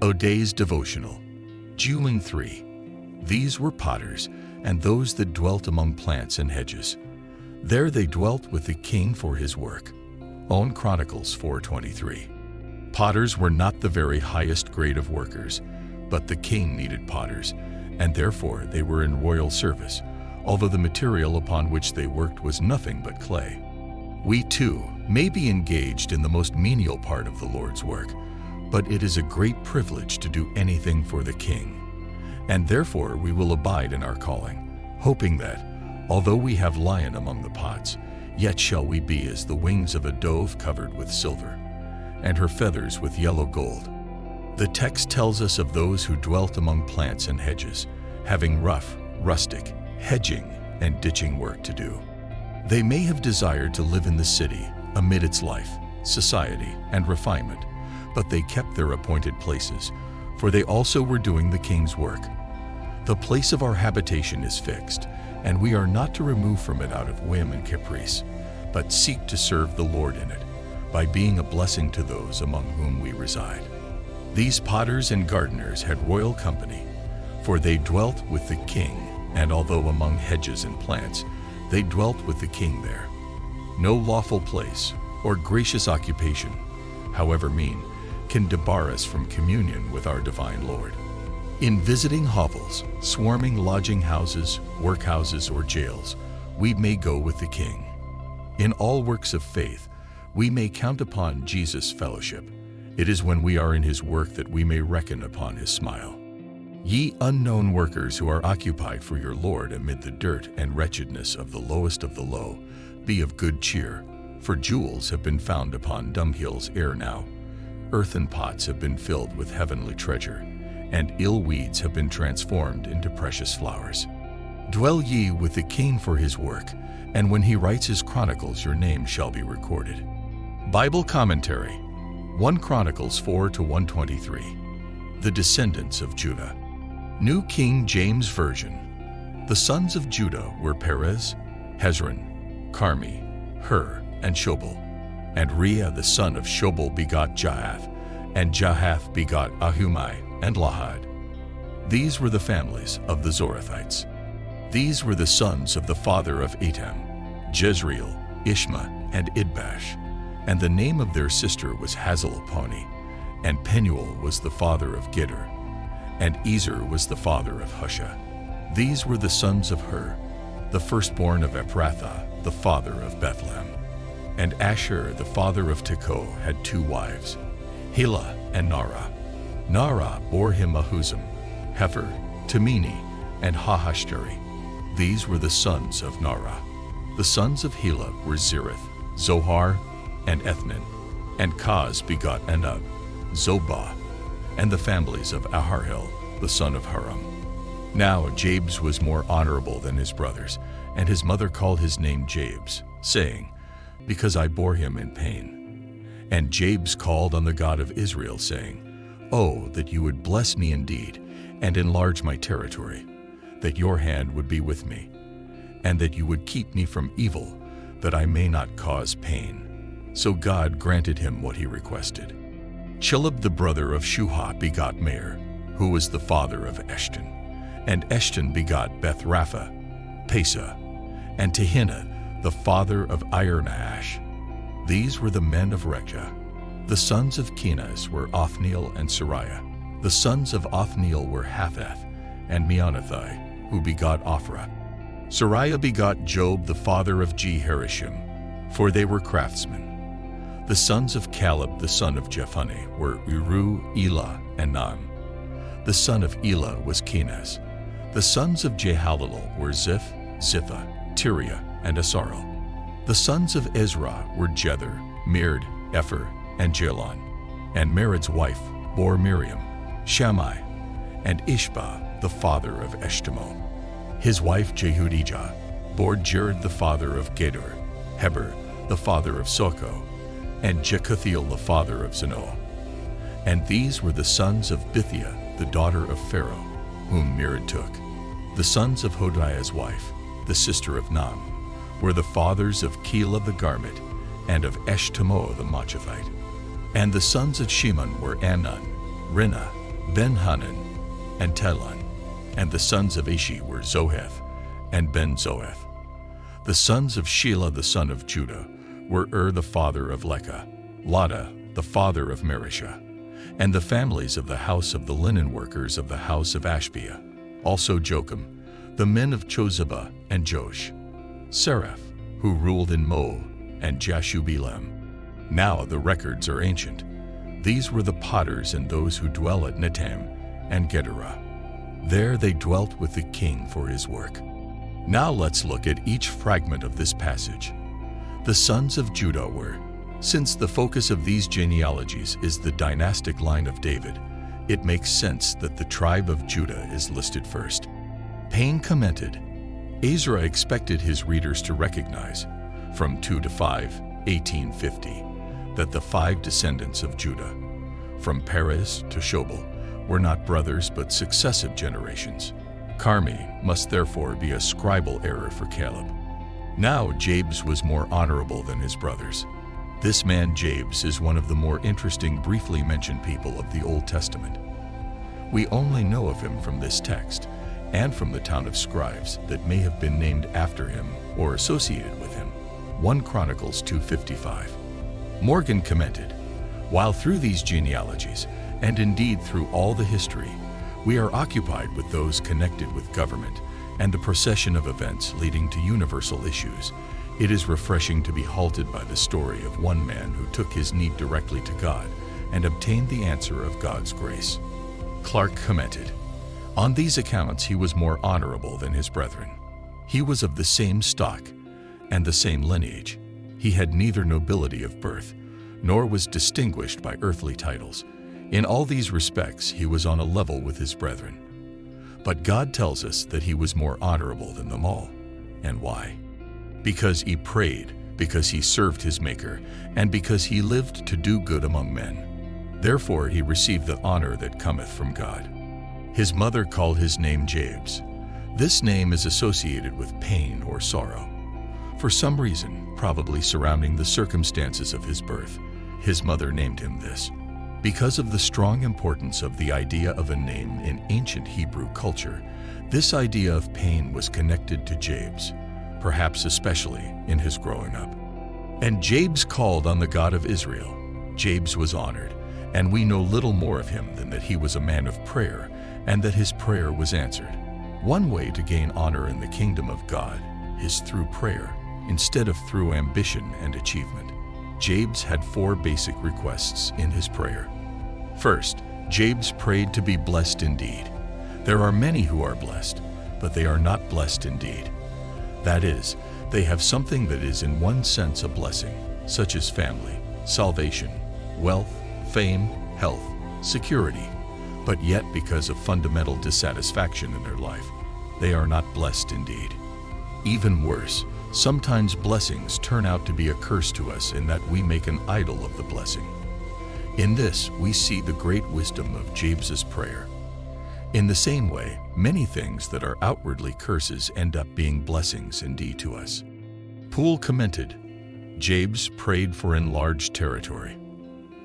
O'Day's Devotional, Juling 3. These were potters, and those that dwelt among plants and hedges. There they dwelt with the king for his work. On Chronicles 4:23. Potters were not the very highest grade of workers, but the king needed potters, and therefore they were in royal service, although the material upon which they worked was nothing but clay. We too may be engaged in the most menial part of the Lord's work, but it is a great privilege to do anything for the king. And therefore we will abide in our calling, hoping that, although we have lion among the pots, yet shall we be as the wings of a dove covered with silver, and her feathers with yellow gold. The text tells us of those who dwelt among plants and hedges, having rough, rustic, hedging, and ditching work to do. They may have desired to live in the city amid its life, society, and refinement, but they kept their appointed places, for they also were doing the king's work. The place of our habitation is fixed, and we are not to remove from it out of whim and caprice, but seek to serve the Lord in it, by being a blessing to those among whom we reside. These potters and gardeners had royal company, for they dwelt with the king, and although among hedges and plants, they dwelt with the king there. No lawful place or gracious occupation, however mean, can debar us from communion with our divine Lord. In visiting hovels, swarming lodging houses, workhouses, or jails, we may go with the king. In all works of faith, we may count upon Jesus' fellowship. It is when we are in his work that we may reckon upon his smile. Ye unknown workers who are occupied for your Lord amid the dirt and wretchedness of the lowest of the low, be of good cheer, for jewels have been found upon dunghills ere now. Earthen pots have been filled with heavenly treasure, and ill weeds have been transformed into precious flowers. Dwell ye with the king for his work, and when he writes his chronicles, your name shall be recorded. Bible Commentary, 1 Chronicles 4:123. The descendants of Judah. New King James Version. The sons of Judah were Perez, Hezron, Carmi, Hur, and Shobal. And Rhea the son of Shobal begot Jahath, and Jahath begot Ahumai and Lahad. These were the families of the Zorathites. These were the sons of the father of Etam, Jezreel, Ishma, and Idbash. And the name of their sister was Hazelaponi, and Penuel was the father of Gidder, and Ezer was the father of Husha. These were the sons of Hur, the firstborn of Ephrathah, the father of Bethlehem. And Asher, the father of Tekoa, had two wives, Helah and Nara. Nara bore him Ahuzam, Hefer, Temini, and Hahashtari. These were the sons of Nara. The sons of Helah were Zereth, Zohar, and Ethnan. And Kaz begot Anub, Zobah, and the families of Aharhel, the son of Haram. Now Jabes was more honorable than his brothers, and his mother called his name Jabes, saying, because I bore him in pain. And Jabes called on the God of Israel, saying, Oh, that you would bless me indeed, and enlarge my territory, that your hand would be with me, and that you would keep me from evil, that I may not cause pain. So God granted him what he requested. Chilib the brother of Shuha begot Meir, who was the father of Eshton. And Eshton begot Beth-Rapha, Pesa, and Tehinnah, the father of Ir-Nahash. These were the men of Rekah. The sons of Kenaz were Othniel and Sariah. The sons of Othniel were Haphath and Meonothai, who begot Ophrah. Sariah begot Job the father of Jeharishim, for they were craftsmen. The sons of Caleb the son of Jephunneh were Uru, Elah, and Naam. The son of Elah was Kenaz. The sons of Jehalelel were Ziph, Ziphah, Tiria, and Asarel. The sons of Ezra were Jether, Mered, Epher, and Jalon. And Mered's wife bore Miriam, Shammai, and Ishbah, the father of Eshtemoh. His wife Jehudijah bore Jared the father of Gedor, Heber the father of Soko, and Jekuthiel the father of Zanoah. And these were the sons of Bithiah, the daughter of Pharaoh, whom Mered took. The sons of Hodiah's wife, the sister of Naam, were the fathers of Keilah the garment, and of Eshtemoh the Maachathite. And the sons of Shimon were Anan, Rinah, Ben-Hanan, and Telon. And the sons of Ishi were Zoheth and Ben-Zoeth. The sons of Shelah the son of Judah were the father of Lecah, Lada the father of Marishah, and the families of the house of the linen workers of the house of Ashbia, also Jocham, the men of Chozeba and Josh, Seraph, who ruled in Moab, and Jashubilam. Now the records are ancient. These were the potters and those who dwell at Netam and Gederah. There they dwelt with the king for his work. Now let's look at each fragment of this passage. The sons of Judah were, since the focus of these genealogies is the dynastic line of David, it makes sense that the tribe of Judah is listed first. Payne commented, Ezra expected his readers to recognize, from 2 to 5, 1850, that the 5 descendants of Judah, from Perez to Shobal, were not brothers but successive generations. Carmi must therefore be a scribal error for Caleb. Now Jabes was more honorable than his brothers. This man Jabes is one of the more interesting briefly mentioned people of the Old Testament. We only know of him from this text and from the town of scribes that may have been named after him or associated with him. 1 Chronicles 2:55. Morgan commented, while through these genealogies, and indeed through all the history, we are occupied with those connected with government and the procession of events leading to universal issues, it is refreshing to be halted by the story of one man who took his need directly to God and obtained the answer of God's grace. Clark commented, on these accounts he was more honorable than his brethren. He was of the same stock and the same lineage. He had neither nobility of birth, nor was distinguished by earthly titles. In all these respects, he was on a level with his brethren. But God tells us that he was more honorable than them all. And why? Because he prayed, because he served his Maker, and because he lived to do good among men. Therefore he received the honor that cometh from God. His mother called his name Jabes. This name is associated with pain or sorrow. For some reason, probably surrounding the circumstances of his birth, his mother named him this. Because of the strong importance of the idea of a name in ancient Hebrew culture, this idea of pain was connected to Jabes, perhaps especially in his growing up. And Jabes called on the God of Israel. Jabes was honored, and we know little more of him than that he was a man of prayer and that his prayer was answered. One way to gain honor in the kingdom of God is through prayer, instead of through ambition and achievement. Jabes had 4 basic requests in his prayer. First, Jabes prayed to be blessed indeed. There are many who are blessed, but they are not blessed indeed. That is, they have something that is in one sense a blessing, such as family, salvation, wealth, fame, health, security, but yet because of fundamental dissatisfaction in their life, they are not blessed indeed. Even worse, sometimes blessings turn out to be a curse to us in that we make an idol of the blessing. In this, we see the great wisdom of Jabes's prayer. In the same way, many things that are outwardly curses end up being blessings indeed to us. Poole commented, Jabes prayed for enlarged territory.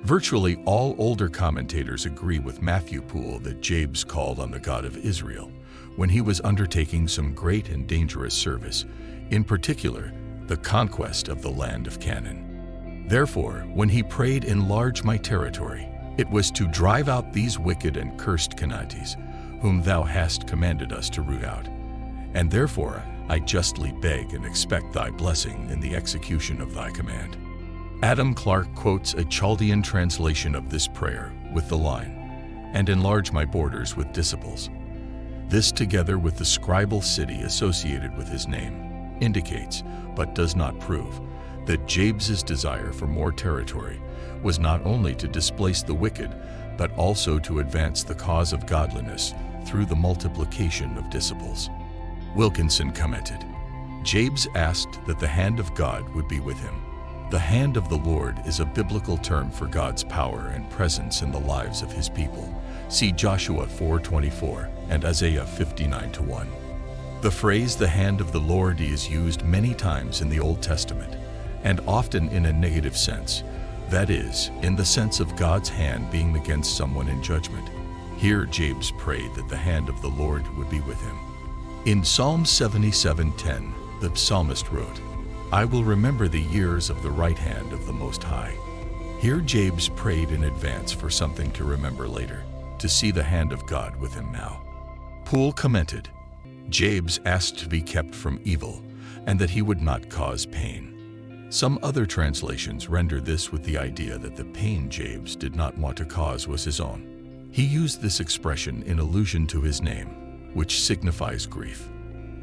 Virtually all older commentators agree with Matthew Poole that Jabes called on the God of Israel when he was undertaking some great and dangerous service, in particular, the conquest of the land of Canaan. Therefore, when he prayed, enlarge my territory, it was to drive out these wicked and cursed Canaanites, whom thou hast commanded us to root out. And therefore I justly beg and expect thy blessing in the execution of thy command. Adam Clarke quotes a Chaldean translation of this prayer with the line, and enlarge my borders with disciples. This, together with the scribal city associated with his name, indicates, but does not prove, that Jabes's desire for more territory was not only to displace the wicked, but also to advance the cause of godliness through the multiplication of disciples. Wilkinson commented, Jabes asked that the hand of God would be with him. The hand of the Lord is a biblical term for God's power and presence in the lives of his people. See Joshua 4:24 and Isaiah 59:1. The phrase "the hand of the Lord" is used many times in the Old Testament, and often in a negative sense, that is, in the sense of God's hand being against someone in judgment. Here Jabez prayed that the hand of the Lord would be with him. In Psalm 77:10, the psalmist wrote, "I will remember the years of the right hand of the Most High." Here Jabez prayed in advance for something to remember later, to see the hand of God with him now. Poole commented, Jabez asked to be kept from evil, and that he would not cause pain. Some other translations render this with the idea that the pain Jabez did not want to cause was his own. He used this expression in allusion to his name, which signifies grief.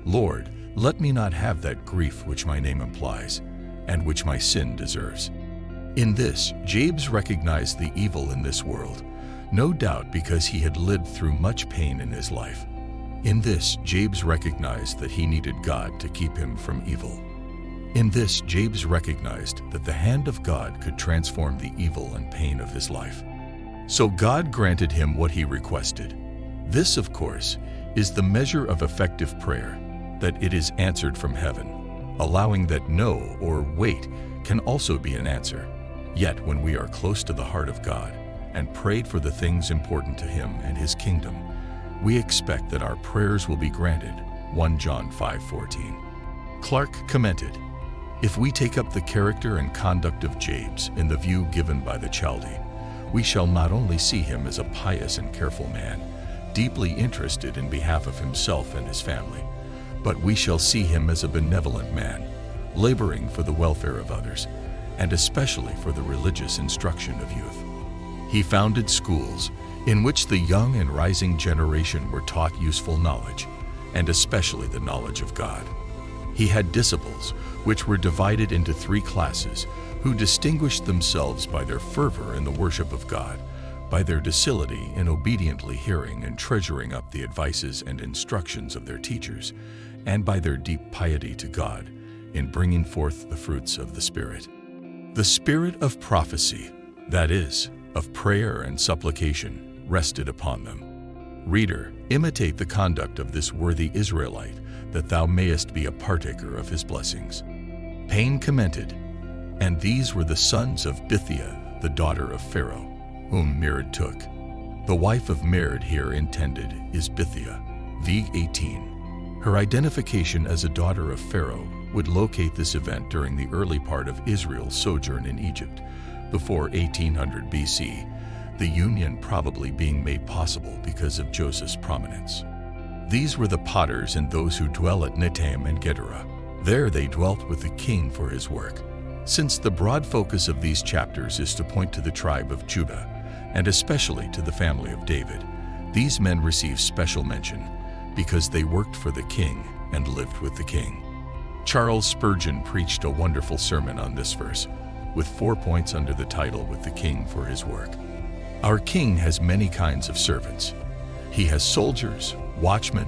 Lord, let me not have that grief which my name implies, and which my sin deserves. In this, Jabez recognized the evil in this world, no doubt because he had lived through much pain in his life. In this, Jabez recognized that he needed God to keep him from evil. In this, Jabez recognized that the hand of God could transform the evil and pain of his life. So God granted him what he requested. This, of course, is the measure of effective prayer, that it is answered from heaven, allowing that no or wait can also be an answer. Yet when we are close to the heart of God and prayed for the things important to Him and His kingdom, we expect that our prayers will be granted. 1 John 5:14. Clark commented, "If we take up the character and conduct of Jabez in the view given by the Chaldee, we shall not only see him as a pious and careful man, deeply interested in behalf of himself and his family, but we shall see him as a benevolent man, laboring for the welfare of others, and especially for the religious instruction of youth. He founded schools in which the young and rising generation were taught useful knowledge, and especially the knowledge of God. He had disciples, which were divided into 3 classes, who distinguished themselves by their fervor in the worship of God, by their docility in obediently hearing and treasuring up the advices and instructions of their teachers, and by their deep piety to God in bringing forth the fruits of the Spirit. The spirit of prophecy, that is, of prayer and supplication, rested upon them. Reader, imitate the conduct of this worthy Israelite, that thou mayest be a partaker of his blessings." Payne commented, "And these were the sons of Bithiah, the daughter of Pharaoh, whom Mered took." The wife of Mered here intended is Bithiah, v. 18. Her identification as a daughter of Pharaoh would locate this event during the early part of Israel's sojourn in Egypt, before 1800 BC, the union probably being made possible because of Joseph's prominence. These were the potters and those who dwell at Netaim and Gedera. There they dwelt with the king for his work. Since the broad focus of these chapters is to point to the tribe of Judah, and especially to the family of David, these men receive special mention because they worked for the king and lived with the king. Charles Spurgeon preached a wonderful sermon on this verse, with 4 points under the title "With the King for His Work." Our King has many kinds of servants. He has soldiers, watchmen,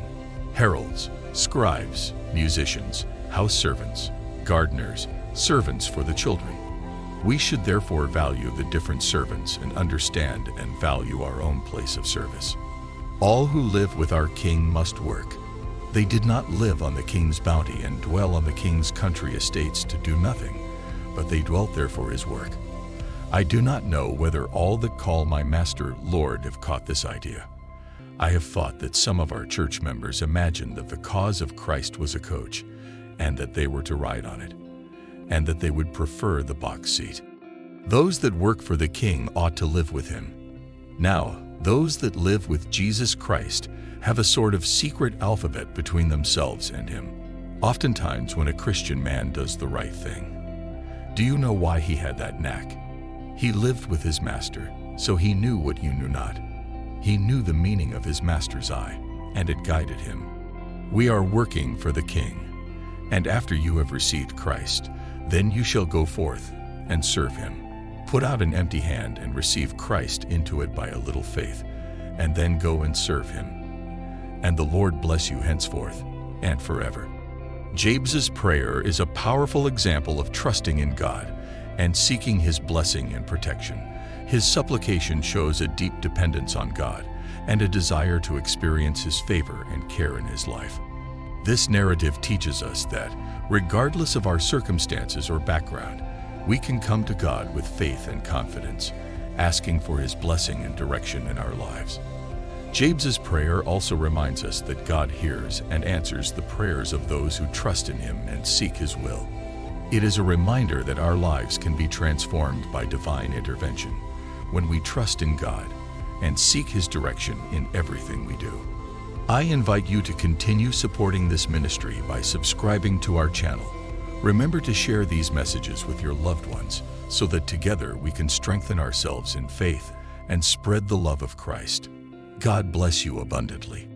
heralds, scribes, musicians, house servants, gardeners, servants for the children. We should therefore value the different servants and understand and value our own place of service. All who live with our King must work. They did not live on the king's bounty and dwell on the king's country estates to do nothing, but they dwelt there for his work. I do not know whether all that call my master Lord have caught this idea. I have thought that some of our church members imagined that the cause of Christ was a coach, and that they were to ride on it, and that they would prefer the box seat. Those that work for the king ought to live with him. Now, those that live with Jesus Christ have a sort of secret alphabet between themselves and him. Oftentimes when a Christian man does the right thing, do you know why he had that knack? He lived with his master, so he knew what you knew not. He knew the meaning of his master's eye, and it guided him. We are working for the king, and after you have received Christ, then you shall go forth and serve him. Put out an empty hand and receive Christ into it by a little faith, and then go and serve him. And the Lord bless you henceforth and forever. Jabez's prayer is a powerful example of trusting in God and seeking his blessing and protection. His supplication shows a deep dependence on God and a desire to experience his favor and care in his life. This narrative teaches us that, regardless of our circumstances or background, we can come to God with faith and confidence, asking for his blessing and direction in our lives. Jabez's prayer also reminds us that God hears and answers the prayers of those who trust in Him and seek His will. It is a reminder that our lives can be transformed by divine intervention when we trust in God and seek His direction in everything we do. I invite you to continue supporting this ministry by subscribing to our channel. Remember to share these messages with your loved ones so that together we can strengthen ourselves in faith and spread the love of Christ. God bless you abundantly.